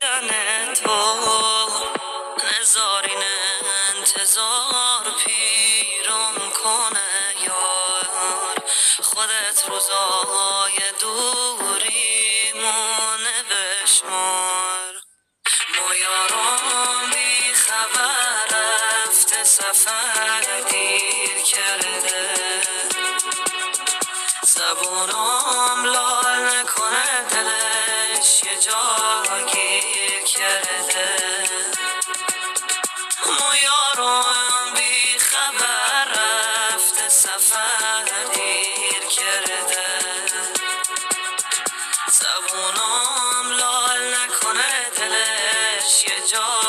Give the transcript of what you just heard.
دیدن تو نزارین انتظار پیرم کنه یار، خودت روزای دوریمونه بشمار. ما یاران بی خبر رفته سفر دیر کرده، زبونم لال نکنه دلش یه جا گیر کرده. ما یارم بی خبر رفته سفر دیر کرده، زبونم لال نکنه دلش یه جا